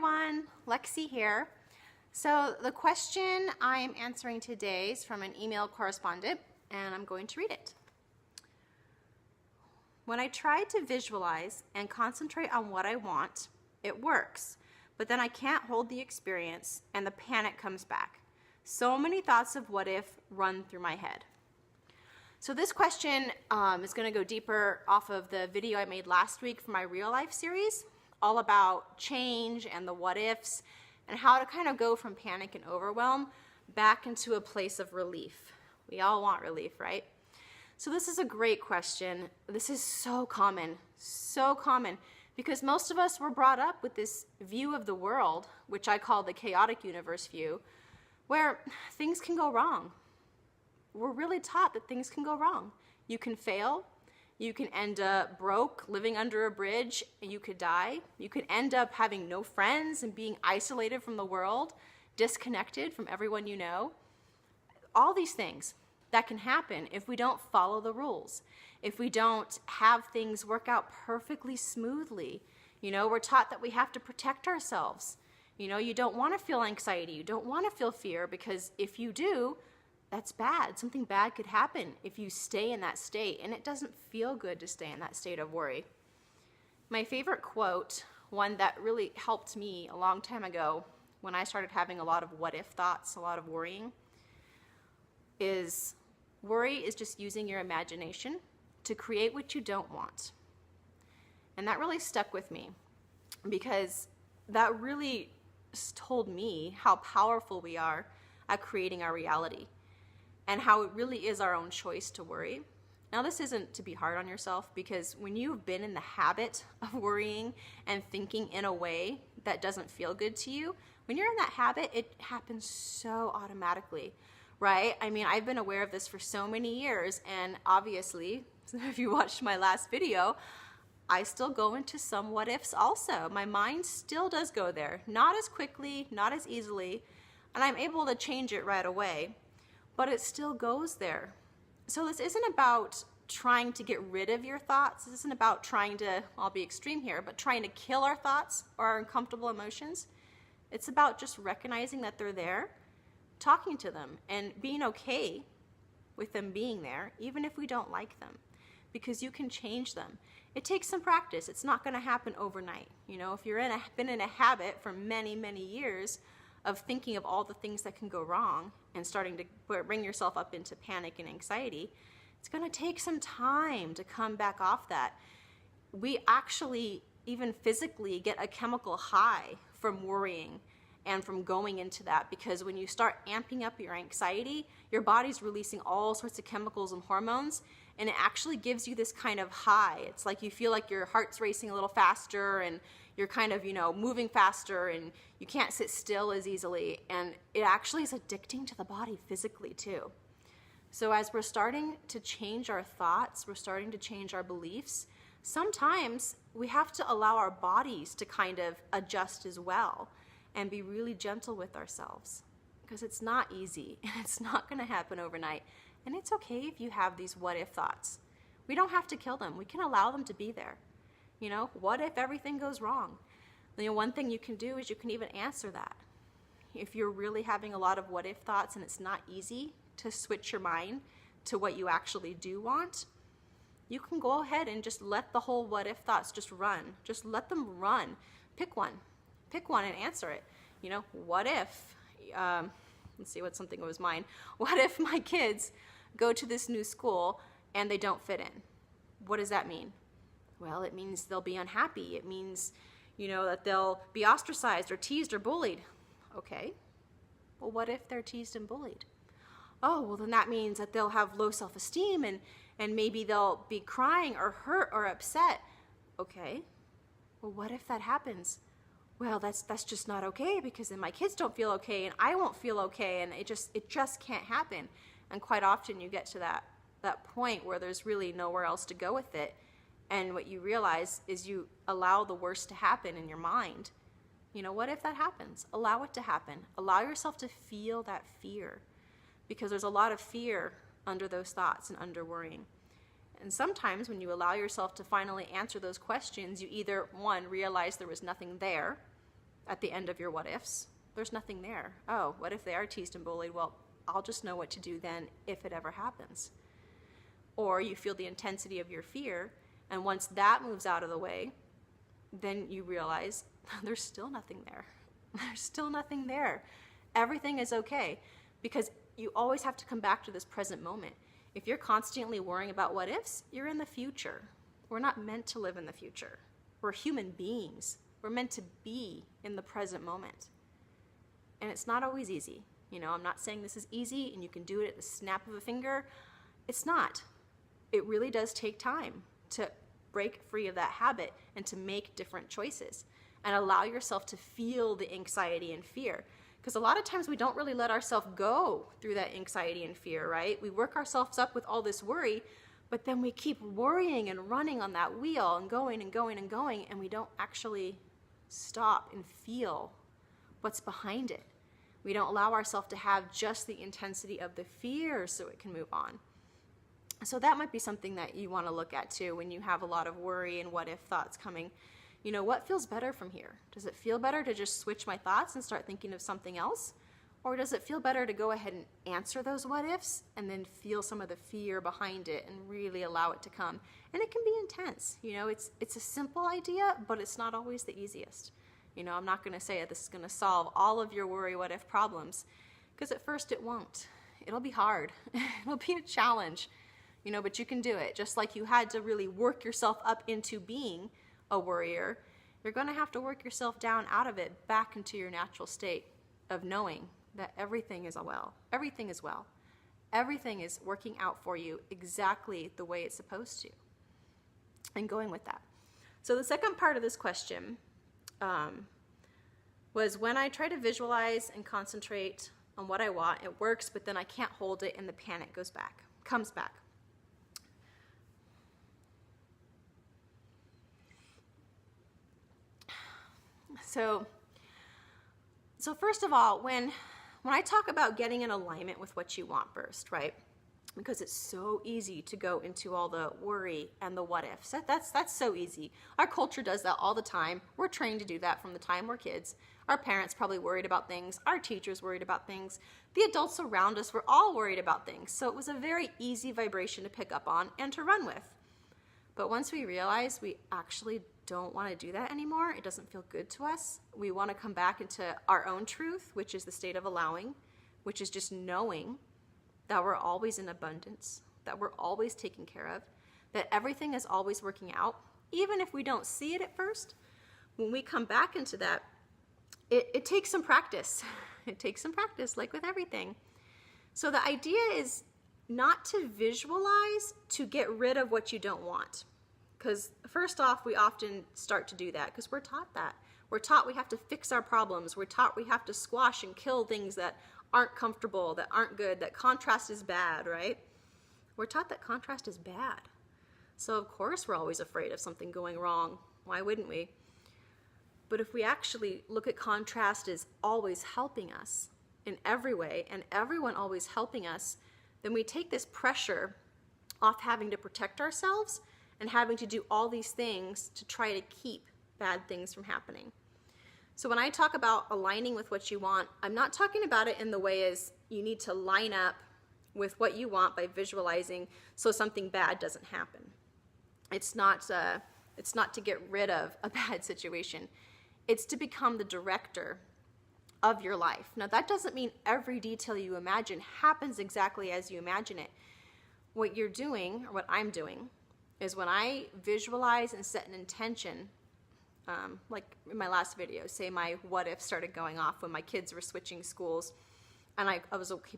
everyone, Lexi here. So the question I am answering today is from an email correspondent, and I'm going to read it. When I try to visualize and concentrate on what I want, it works, but then I can't hold the experience and the panic comes back. So many thoughts of what if run through my head. So this question is going to go deeper off of the video I made last week for my real life series, all about change and the what ifs and how to kind of go from panic and overwhelm back into a place of relief. We all want relief, right? So this is a great question. This is so common, because most of us were brought up with this view of the world, which I call the chaotic universe view, where things can go wrong. We're really taught that things can go wrong. You can fail. You can end up broke, living under a bridge, and you could die. You could end up having no friends and being isolated from the world, disconnected from everyone you know. All these things that can happen if we don't follow the rules, if we don't have things work out perfectly smoothly. You know, we're taught that we have to protect ourselves. You know, you don't want to feel anxiety. You don't want to feel fear, because if you do, that's bad. Something bad could happen if you stay in that state, and it doesn't feel good to stay in that state of worry. My favorite quote, one that really helped me a long time ago when I started having a lot of what if thoughts, a lot of worrying, is worry is just using your imagination to create what you don't want. And that really stuck with me, because that really told me how powerful we are at creating our reality, and how it really is our own choice to worry. Now, this isn't to be hard on yourself, because when you've been in the habit of worrying and thinking in a way that doesn't feel good to you, when you're in that habit, it happens so automatically, right? I mean, I've been aware of this for so many years, and obviously, if you watched my last video, I still go into some what ifs also. My mind still does go there, not as quickly, not as easily, and I'm able to change it right away, but it still goes there. So this isn't about trying to get rid of your thoughts. This isn't about trying to, I'll be extreme here, but trying to kill our thoughts or our uncomfortable emotions. It's about just recognizing that they're there, talking to them, and being okay with them being there, even if we don't like them, because you can change them. It takes some practice. It's not going to happen overnight. You know, if you're been in a habit for many, many years of thinking of all the things that can go wrong and starting to bring yourself up into panic and anxiety, it's going to take some time to come back off that. We actually, even physically, get a chemical high from worrying and from going into that, because when you start amping up your anxiety, your body's releasing all sorts of chemicals and hormones, and it actually gives you this kind of high. It's like you feel like your heart's racing a little faster, and you're kind of, moving faster, and you can't sit still as easily, and it actually is addicting to the body physically too. So as we're starting to change our thoughts, we're starting to change our beliefs, sometimes we have to allow our bodies to kind of adjust as well and be really gentle with ourselves, because it's not easy and it's not going to happen overnight. And it's okay if you have these what if thoughts. We don't have to kill them. We can allow them to be there. What if everything goes wrong? One thing you can do is you can even answer that. If you're really having a lot of what if thoughts and it's not easy to switch your mind to what you actually do want, you can go ahead and just let the whole what if thoughts just run. Just let them run. Pick one and answer it. What if, let's see, what's something that was mine. What if my kids go to this new school and they don't fit in? What does that mean? Well, it means they'll be unhappy. It means, that they'll be ostracized or teased or bullied. Okay. Well, what if they're teased and bullied? Oh, well, then that means that they'll have low self-esteem, and maybe they'll be crying or hurt or upset. Okay. Well, what if that happens? Well, that's just not okay, because then my kids don't feel okay and I won't feel okay, and it just can't happen. And quite often you get to that point where there's really nowhere else to go with it. And what you realize is you allow the worst to happen in your mind. What if that happens? Allow it to happen. Allow yourself to feel that fear, because there's a lot of fear under those thoughts and under worrying. And sometimes when you allow yourself to finally answer those questions, you either, one, realize there was nothing there, at the end of your what ifs. There's nothing there. Oh, what if they are teased and bullied? Well, I'll just know what to do then if it ever happens. Or you feel the intensity of your fear, and once that moves out of the way, then you realize there's still nothing there. There's still nothing there. Everything is okay, because you always have to come back to this present moment. If you're constantly worrying about what ifs, you're in the future. We're not meant to live in the future. We're human beings. We're meant to be in the present moment. And it's not always easy. I'm not saying this is easy and you can do it at the snap of a finger. It's not. It really does take time to break free of that habit and to make different choices and allow yourself to feel the anxiety and fear. Because a lot of times we don't really let ourselves go through that anxiety and fear, right? We work ourselves up with all this worry, but then we keep worrying and running on that wheel and going and going and going, and we don't actually stop and feel what's behind it. We don't allow ourselves to have just the intensity of the fear so it can move on. So that might be something that you want to look at too when you have a lot of worry and what if thoughts coming. What feels better from here? Does it feel better to just switch my thoughts and start thinking of something else? Or does it feel better to go ahead and answer those what ifs and then feel some of the fear behind it and really allow it to come? And it can be intense. It's a simple idea, but it's not always the easiest. I'm not going to say that this is going to solve all of your worry what if problems, because at first it won't. It'll be hard. It'll be a challenge, but you can do it. Just like you had to really work yourself up into being a worrier, you're going to have to work yourself down out of it back into your natural state of knowing that everything is well. Everything is well. Everything is working out for you exactly the way it's supposed to. And going with that. So the second part of this question was when I try to visualize and concentrate on what I want, it works, but then I can't hold it and the panic comes back. So first of all, when I talk about getting in alignment with what you want first, right? Because it's so easy to go into all the worry and the what ifs. That's so easy. Our culture does that all the time. We're trained to do that from the time we're kids. Our parents probably worried about things. Our teachers worried about things. The adults around us were all worried about things. So it was a very easy vibration to pick up on and to run with. But once we realize we actually don't want to do that anymore, it doesn't feel good to us. We want to come back into our own truth, which is the state of allowing, which is just knowing that we're always in abundance, that we're always taken care of, that everything is always working out, even if we don't see it at first. When we come back into that, it takes some practice. It takes some practice, like with everything. So the idea is not to visualize to get rid of what you don't want. Because first off, we often start to do that because we're taught that. We're taught we have to fix our problems. We're taught we have to squash and kill things that aren't comfortable, that aren't good, that contrast is bad, right? We're taught that contrast is bad. So of course we're always afraid of something going wrong. Why wouldn't we? But if we actually look at contrast as always helping us in every way, and everyone always helping us, then we take this pressure off having to protect ourselves and having to do all these things to try to keep bad things from happening. So when I talk about aligning with what you want, I'm not talking about it in the way as you need to line up with what you want by visualizing so something bad doesn't happen. It's not to get rid of a bad situation. It's to become the director of your life. Now that doesn't mean every detail you imagine happens exactly as you imagine it. What you're doing, or what I'm doing, is when I visualize and set an intention, like in my last video, say my what if started going off when my kids were switching schools, and I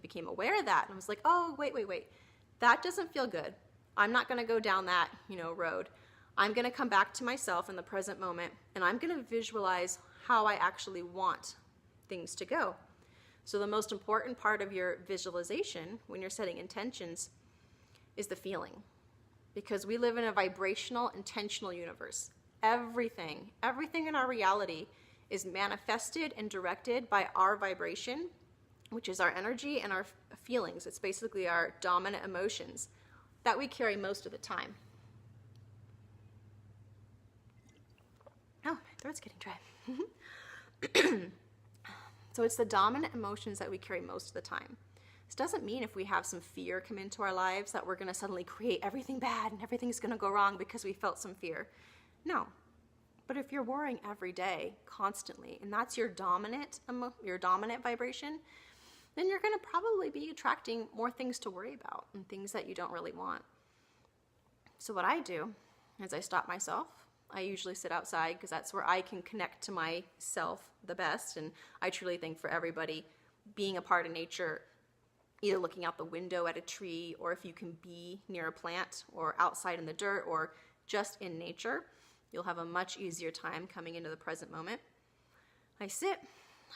became aware of that, and I was like, oh, wait, that doesn't feel good. I'm not gonna go down that, road. I'm gonna come back to myself in the present moment, and I'm gonna visualize how I actually want things to go. So the most important part of your visualization when you're setting intentions is the feeling. Because we live in a vibrational, intentional universe. Everything in our reality is manifested and directed by our vibration, which is our energy and our feelings. It's basically our dominant emotions that we carry most of the time. Oh, my throat's getting dry. So it's the dominant emotions that we carry most of the time. This doesn't mean if we have some fear come into our lives that we're going to suddenly create everything bad and everything's going to go wrong because we felt some fear. No. But if you're worrying every day, constantly, and that's your dominant vibration, then you're going to probably be attracting more things to worry about and things that you don't really want. So what I do is I stop myself. I usually sit outside because that's where I can connect to myself the best. And I truly think for everybody, being a part of nature, either looking out the window at a tree, or if you can be near a plant or outside in the dirt or just in nature, you'll have a much easier time coming into the present moment. I sit,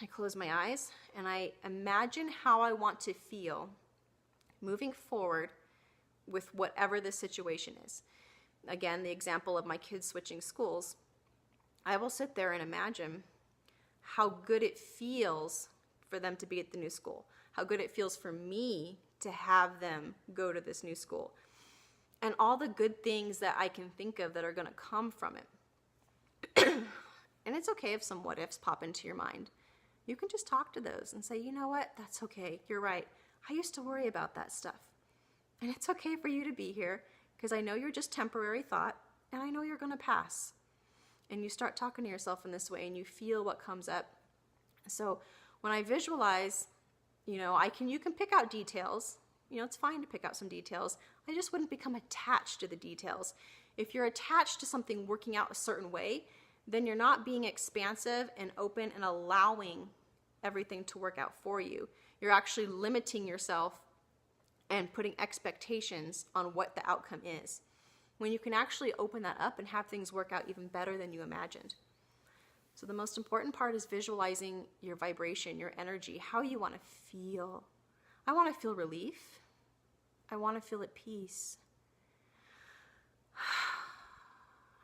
I close my eyes, and I imagine how I want to feel moving forward with whatever the situation is. Again, the example of my kids switching schools, I will sit there and imagine how good it feels for them to be at the new school, how good it feels for me to have them go to this new school, and all the good things that I can think of that are going to come from it. And it's okay if some what ifs pop into your mind. You can just talk to those and say, you know what, that's okay, you're right. I used to worry about that stuff. And it's okay for you to be here, because I know you're just temporary thought, and I know you're going to pass. And you start talking to yourself in this way, and you feel what comes up. So when I visualize, you can pick out details. It's fine to pick out some details. I just wouldn't become attached to the details. If you're attached to something working out a certain way, then you're not being expansive and open and allowing everything to work out for you. You're actually limiting yourself and putting expectations on what the outcome is, when you can actually open that up and have things work out even better than you imagined. So the most important part is visualizing your vibration, your energy, how you want to feel. I want to feel relief. I want to feel at peace.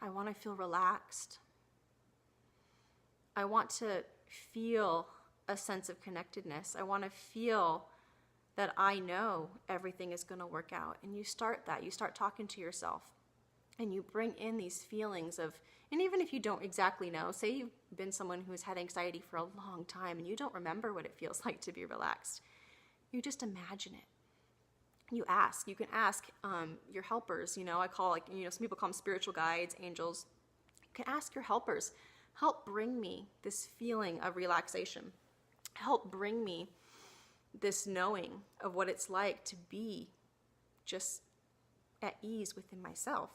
I want to feel relaxed. I want to feel a sense of connectedness. I want to feel that I know everything is going to work out. And you start talking to yourself, and you bring in these feelings of, and even if you don't exactly know, say you've been someone who's had anxiety for a long time and you don't remember what it feels like to be relaxed, you just imagine it. You can ask your helpers, I call some people call them spiritual guides, angels. You can ask your helpers, help bring me this feeling of relaxation. Help bring me this knowing of what it's like to be just at ease within myself.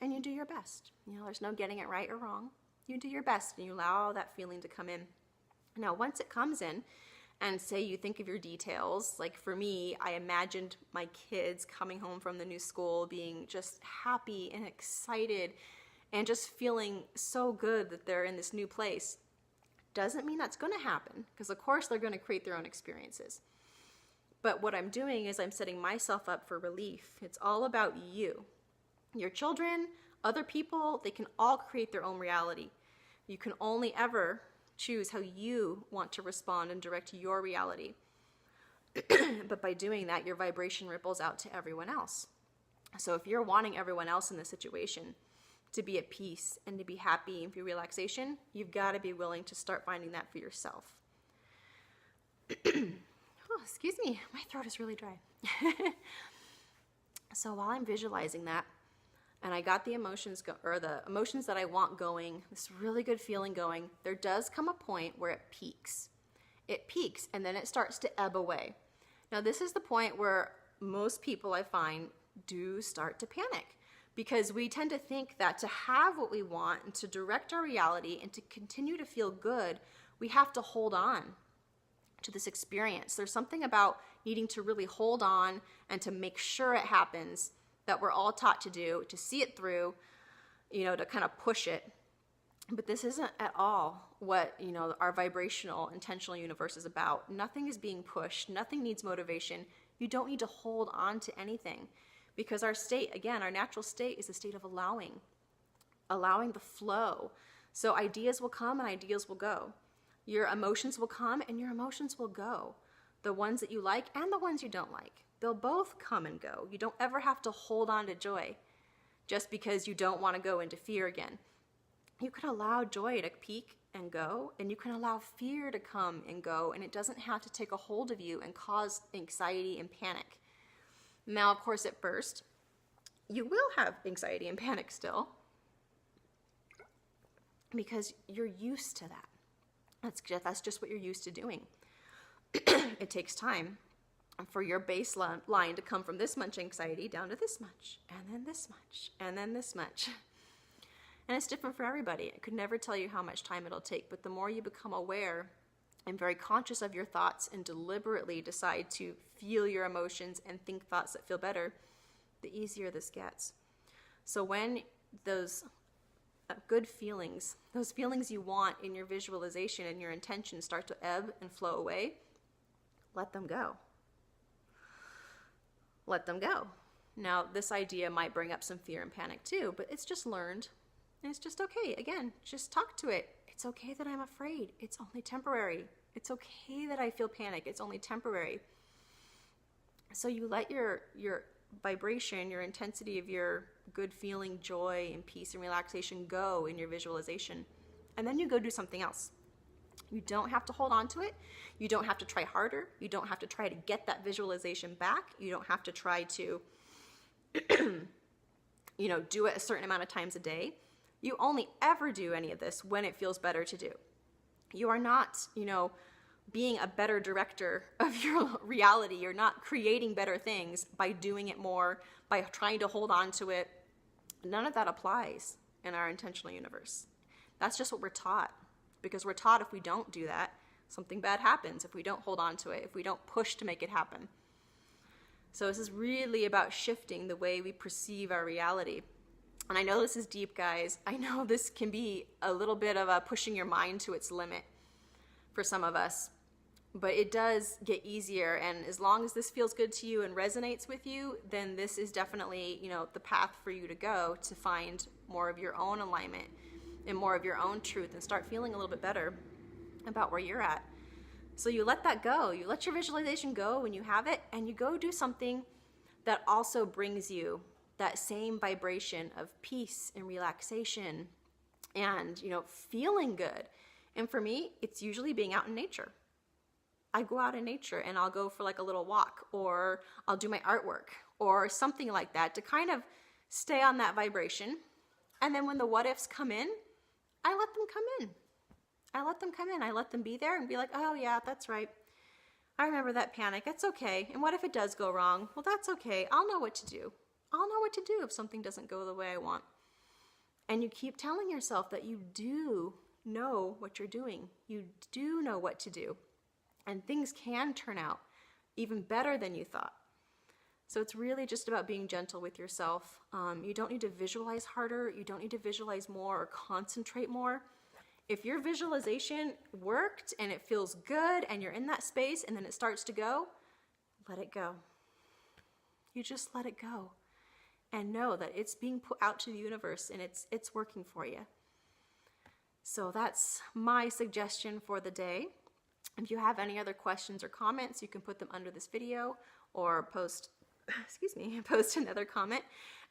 And you do your best. There's no getting it right or wrong. You do your best and you allow that feeling to come in. Now, once it comes in, and say you think of your details, like for me, I imagined my kids coming home from the new school being just happy and excited and just feeling so good that they're in this new place. Doesn't mean that's going to happen, because of course they're going to create their own experiences. But what I'm doing is I'm setting myself up for relief. It's all about you. Your children, other people, they can all create their own reality. You can only ever choose how you want to respond and direct your reality. But by doing that, your vibration ripples out to everyone else. So if you're wanting everyone else in this situation to be at peace and to be happy and feel relaxation, you've got to be willing to start finding that for yourself. Oh, excuse me, my throat is really dry. So while I'm visualizing that, and I got the emotions the emotions that I want going, this really good feeling going, there does come a point where it peaks. It peaks, and then it starts to ebb away. Now, this is the point where most people, I find, do start to panic, because we tend to think that to have what we want and to direct our reality and to continue to feel good, we have to hold on to this experience. There's something about needing to really hold on and to make sure it happens that we're all taught to do, to see it through, to kind of push it. But this isn't at all what, our vibrational, intentional universe is about. Nothing is being pushed. Nothing needs motivation. You don't need to hold on to anything, because our state, again, our natural state is a state of allowing the flow. So ideas will come and ideas will go. Your emotions will come and your emotions will go. The ones that you like and the ones you don't like. They'll both come and go. You don't ever have to hold on to joy just because you don't want to go into fear again. You can allow joy to peak and go, and you can allow fear to come and go, and it doesn't have to take a hold of you and cause anxiety and panic. Now, of course, at first, you will have anxiety and panic still because you're used to that. That's just what you're used to doing. It takes time for your baseline to come from this much anxiety down to this much, and then this much, and then this much. And it's different for everybody. I could never tell you how much time it'll take, but the more you become aware and very conscious of your thoughts and deliberately decide to feel your emotions and think thoughts that feel better, the easier this gets. So when those good feelings, those feelings you want in your visualization and your intention start to ebb and flow away, let them go. Let them go. Now, this idea might bring up some fear and panic too, but it's just learned. And it's just okay. Again, just talk to it. It's okay that I'm afraid. It's only temporary. It's okay that I feel panic. It's only temporary. So you let your vibration, your intensity of your good feeling, joy and peace and relaxation go in your visualization. And then you go do something else. You don't have to hold on to it. You don't have to try harder. You don't have to try to get that visualization back. You don't have to try to, do it a certain amount of times a day. You only ever do any of this when it feels better to do. You are not, being a better director of your reality. You're not creating better things by doing it more, by trying to hold on to it. None of that applies in our intentional universe. That's just what we're taught, because we're taught if we don't do that, something bad happens, if we don't hold on to it, if we don't push to make it happen. So this is really about shifting the way we perceive our reality. And I know this is deep, guys. I know this can be a little bit of a pushing your mind to its limit for some of us, but it does get easier. And as long as this feels good to you and resonates with you, then this is definitely, the path for you to go to find more of your own alignment and more of your own truth and start feeling a little bit better about where you're at. So you let that go. You let your visualization go when you have it, and you go do something that also brings you that same vibration of peace and relaxation and, feeling good. And for me, it's usually being out in nature. I go out in nature and I'll go for like a little walk, or I'll do my artwork or something like that to kind of stay on that vibration. And then when the what ifs come in, I let them come in. I let them be there and be like, oh yeah, that's right. I remember that panic. It's okay. And what if it does go wrong? Well, that's okay. I'll know what to do. I'll know what to do if something doesn't go the way I want. And you keep telling yourself that you do know what you're doing. You do know what to do. And things can turn out even better than you thought. So it's really just about being gentle with yourself. You don't need to visualize harder. You don't need to visualize more or concentrate more. If your visualization worked and it feels good and you're in that space and then it starts to go, let it go. You just let it go. And know that it's being put out to the universe and it's working for you. So that's my suggestion for the day. If you have any other questions or comments, you can put them under this video or post another comment.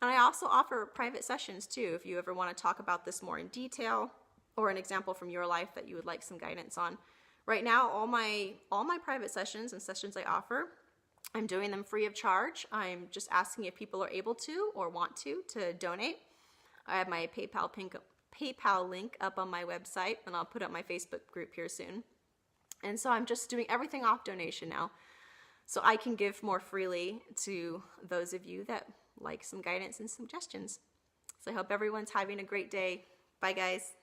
And I also offer private sessions too, if you ever want to talk about this more in detail or an example from your life that you would like some guidance on. Right now, all my private sessions and sessions I offer, I'm doing them free of charge. I'm just asking if people are able to or want to donate. I have my PayPal link up on my website, and I'll put up my Facebook group here soon. And so I'm just doing everything off donation now, so I can give more freely to those of you that like some guidance and suggestions. So I hope everyone's having a great day. Bye, guys.